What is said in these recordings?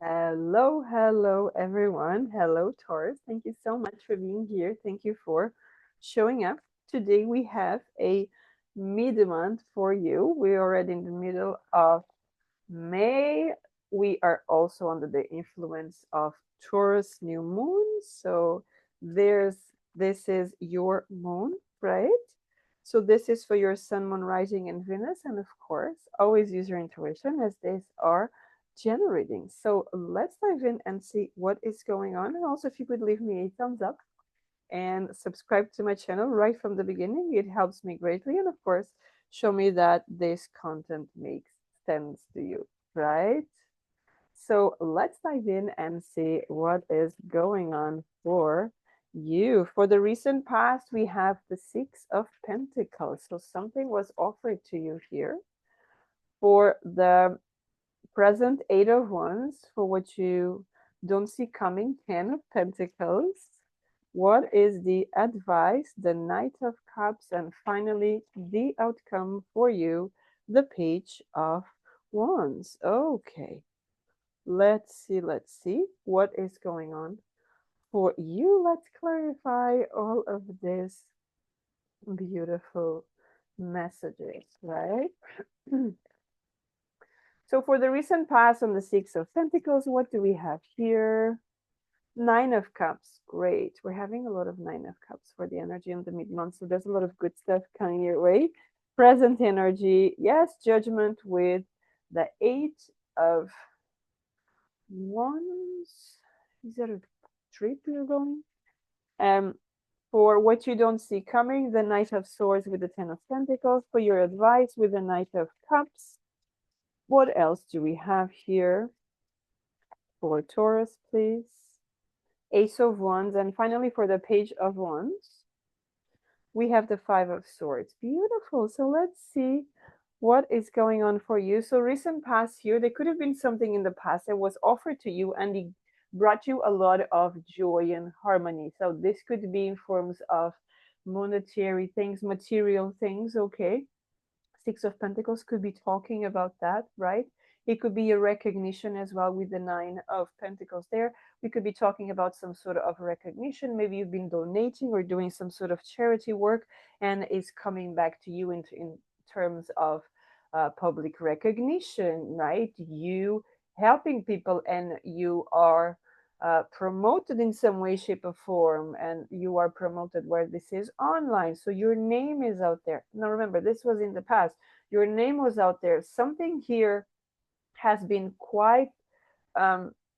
Hello, hello, everyone. Hello, Taurus. Thank you so much for being here. Thank you for showing up. Today we have a mid-month for you. We're already in the middle of May. We are also under the influence of Taurus new moon. So there's this is your moon, right? So this is for your sun, moon, rising, and Venus. And of course, always use your intuition as these are generating. So let's dive in and see what is going on. And also, if you could leave me a thumbs up and subscribe to my channel right from the beginning, it helps me greatly. And of course, show me that this content makes sense to you, right? So let's dive in and see what is going on for you. For the recent past, we have the Six of Pentacles. So something was offered to you here. For the present, Eight of Wands. For what you don't see coming, Ten of Pentacles. What is the advice? The Knight of Cups. And finally, the outcome for you, the Page of Wands. Okay. Let's see what is going on for you. Let's clarify all of this beautiful messages, right? So for the recent past on the Six of Pentacles, what do we have here? Nine of Cups. Great. We're having a lot of Nine of Cups for the energy in the mid-month. So there's a lot of good stuff coming your way. Present energy. Yes, Judgment with the Eight of Wands. Is that a trip you're going? Um, for what you don't see coming, the Knight of Swords with the Ten of Pentacles. For your advice with the Knight of Cups. What else do we have here for Taurus, please? Ace of Wands. And finally, for the Page of Wands, we have the Five of Swords. Beautiful. So let's see what is going on for you. So recent past here, there could have been something in the past that was offered to you and it brought you a lot of joy and harmony. So this could be in forms of monetary things, material things, okay? Six of Pentacles could be talking about that, right? It could be a recognition as well with the Nine of Pentacles there. We could be talking about some sort of recognition. Maybe you've been donating or doing some sort of charity work and it's coming back to you in terms of public recognition, right? You helping people and you are promoted in some way, shape, or form, and you are promoted where this is online. So your name is out there. Now, remember, this was in the past. Your name was out there. Something here has been quite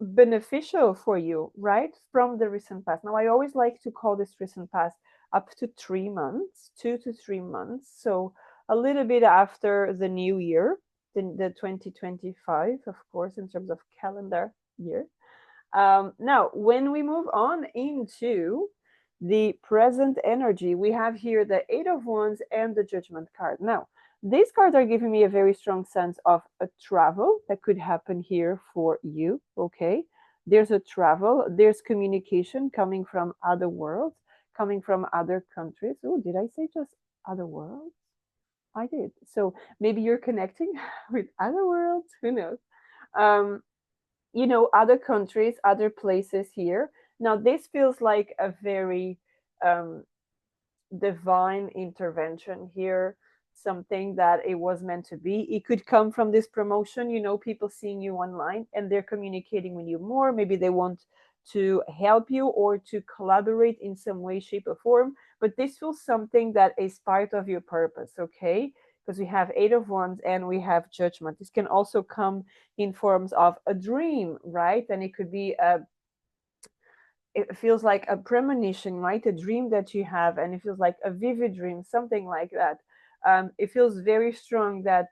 beneficial for you, right? From the recent past. Now, I always like to call this recent past up to 3 months, 2 to 3 months. So a little bit after the new year, the 2025, of course, in terms of calendar year. Now, when we move on into the present energy, we have here the Eight of Wands and the Judgment card. Now, these cards are giving me a very strong sense of a travel that could happen here for you, okay? There's a travel, there's communication coming from other worlds, coming from other countries. Oh, did I say just other worlds? I did. So maybe you're connecting with other worlds, who knows? Um, other countries, other places here. Now, this feels like a very um, divine intervention here, something that it was meant to be. It could come from this promotion, people seeing you online and they're communicating with you more. Maybe they want to help you or to collaborate in some way, shape, or form. But this feels something that is part of your purpose, okay? Because we have Eight of Wands and we have Judgment. This can also come in forms of a dream, right? And it could be it feels like a premonition, right? A dream that you have, and it feels like a vivid dream, something like that. It feels very strong that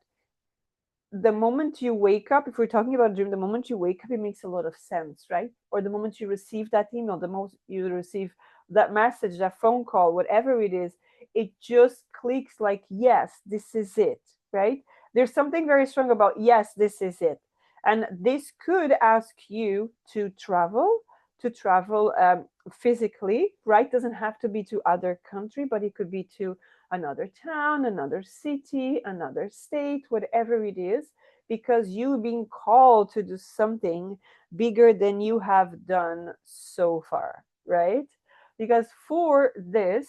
the moment you wake up, if we're talking about a dream, the moment you wake up, it makes a lot of sense, right? Or the moment you receive that email, the most you receive that message, that phone call, whatever it is, it just clicks like, yes, this is it, right? There's something very strong about, yes, this is it. And this could ask you to travel physically, right? Doesn't have to be to other country, but it could be to another town, another city, another state, whatever it is. because you've been called to do something bigger than you have done so far, right? Because for this,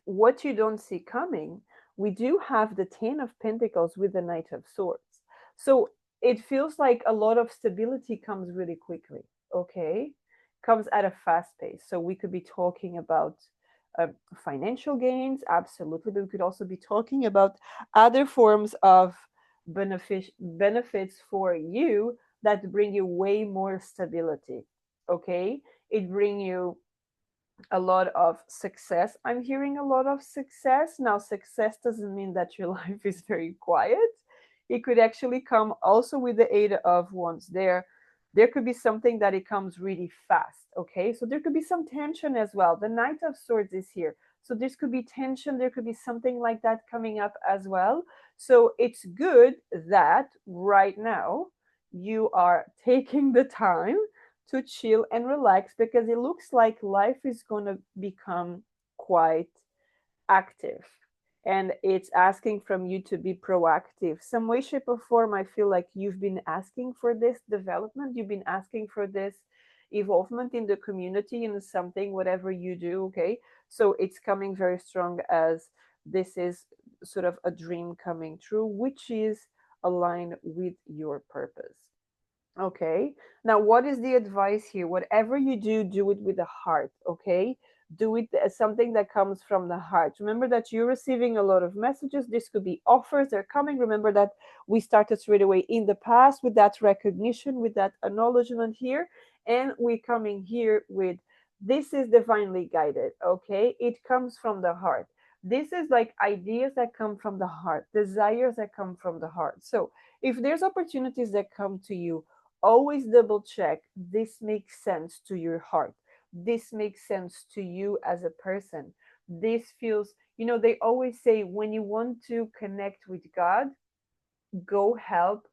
what you don't see coming, we do have the Ten of Pentacles with the Knight of Swords. So it feels like a lot of stability comes really quickly, okay? Comes at a fast pace. So we could be talking about financial gains, absolutely, but we could also be talking about other forms of benefits for you that bring you way more stability, okay? It bring you a lot of success. I'm hearing a lot of success. Now, success doesn't mean that your life is very quiet. It could actually come also with the Eight of Wands there. There could be something that it comes really fast. Okay. So there could be some tension as well. The Knight of Swords is here. So this could be tension. There could be something like that coming up as well. So it's good that right now you are taking the time to chill and relax because it looks like life is going to become quite active, and it's asking from you to be proactive some way, shape, or form. I feel like you've been asking for this development, you've been asking for this evolvement in the community, in something, whatever you do, okay? So it's coming very strong as this is sort of a dream coming true, which is aligned with your purpose. Okay. Now, what is the advice here? Whatever you do, do it with the heart. Okay. Do it as something that comes from the heart. Remember that you're receiving a lot of messages. This could be offers, they're coming. Remember that we started straight away in the past with that recognition, with that acknowledgement here. And we're coming here with this is divinely guided. Okay. It comes from the heart. This is like ideas that come from the heart, desires that come from the heart. So if there's opportunities that come to you, always double check this makes sense to your heart, this makes sense to you as a person, this feels, they always say when you want to connect with God, go help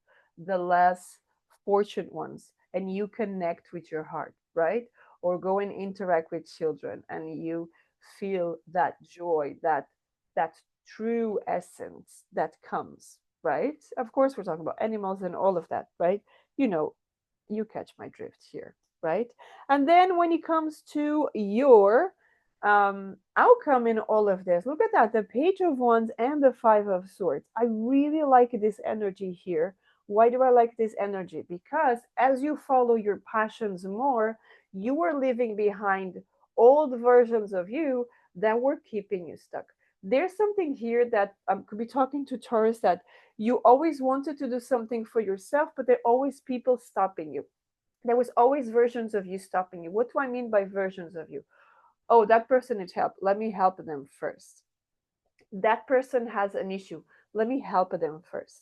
the less fortunate ones and you connect with your heart, right? Or go and interact with children and you feel that joy, that true essence that comes, right? Of course we're talking about animals and all of that, right? you know you catch my drift here, right? And then when it comes to your outcome in all of this, look at that, the Page of Wands and the Five of Swords. I really like this energy here. Why do I like this energy? Because as you follow your passions more, you are leaving behind old versions of you that were keeping you stuck. There's something here that could be talking to Taurus, that you always wanted to do something for yourself, but there are always people stopping you. There was always versions of you stopping you. What do I mean by versions of you? Oh, that person needs help. Let me help them first. That person has an issue. Let me help them first.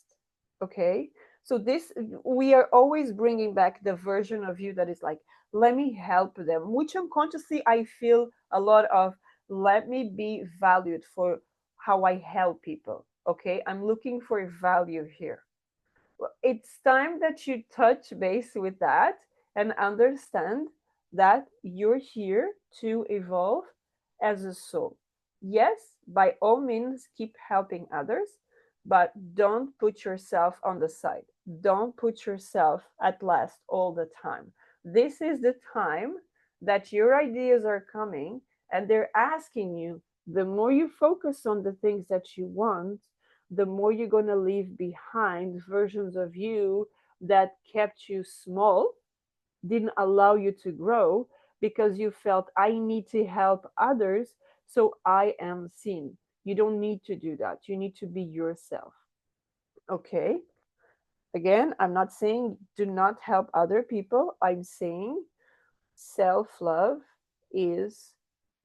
Okay? So this, we are always bringing back the version of you that is like, let me help them, which unconsciously I feel a lot of, let me be valued for how I help people. Okay? I'm looking for value here. It's time that you touch base with that and understand that you're here to evolve as a soul. Yes, by all means, keep helping others, but don't put yourself on the side. Don't put yourself at last all the time. This is the time that your ideas are coming and they're asking you, the more you focus on the things that you want, the more you're going to leave behind versions of you that kept you small, didn't allow you to grow because you felt, I need to help others, so I am seen. You don't need to do that. You need to be yourself. Okay? Again, I'm not saying do not help other people. I'm saying self-love is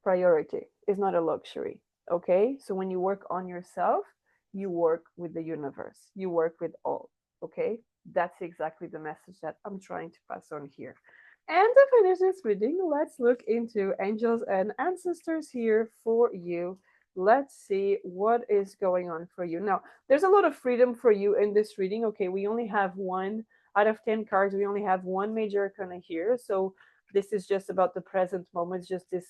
priority, is not a luxury. Okay? So when you work on yourself, you work with the universe, you work with all. Okay? That's exactly the message that I'm trying to pass on here. And to finish this reading, let's look into angels and ancestors here for you. Let's see what is going on for you. Now, there's a lot of freedom for you in this reading. Okay, we only have one out of 10 cards. We only have one major arcana here. So this is just about the present moment, just this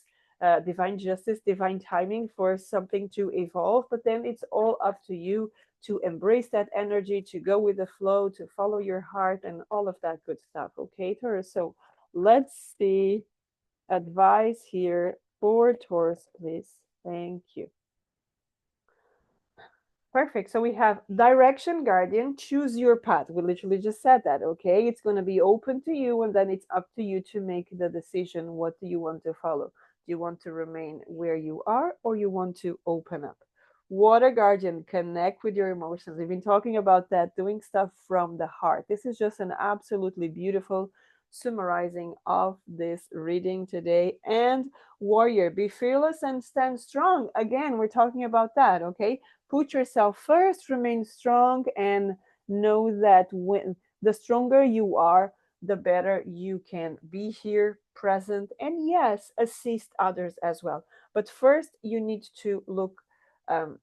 divine justice, divine timing for something to evolve. But then it's all up to you to embrace that energy, to go with the flow, to follow your heart, and all of that good stuff. Okay, Taurus. So let's see advice here for Taurus, please. Thank you. Perfect. So we have direction guardian, choose your path. We literally just said that, okay? It's going to be open to you, and then it's up to you to make the decision. What do you want to follow? Do you want to remain where you are, or you want to open up? Water guardian, connect with your emotions. We've been talking about that, doing stuff from the heart. This is just an absolutely beautiful summarizing of this reading today. And warrior, be fearless and stand strong. Again, we're talking about that, okay? Put yourself first, remain strong, and know that when the stronger you are, the better you can be here, present, and yes, assist others as well. But first, you need to look um,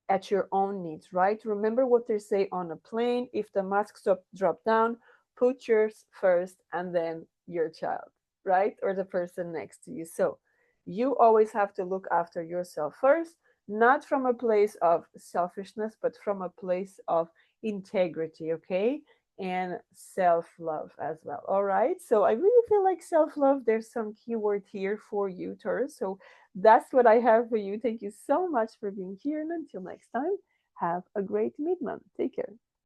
at your own needs, right? Remember what they say on a plane: if the masks drop down, put yours first and then your child, right? Or the person next to you. So you always have to look after yourself first, not from a place of selfishness, but from a place of integrity, okay? And self love as well. All right. So I really feel like self love, there's some keyword here for you, Taurus. So that's what I have for you. Thank you so much for being here. And until next time, have a great mid month. Take care.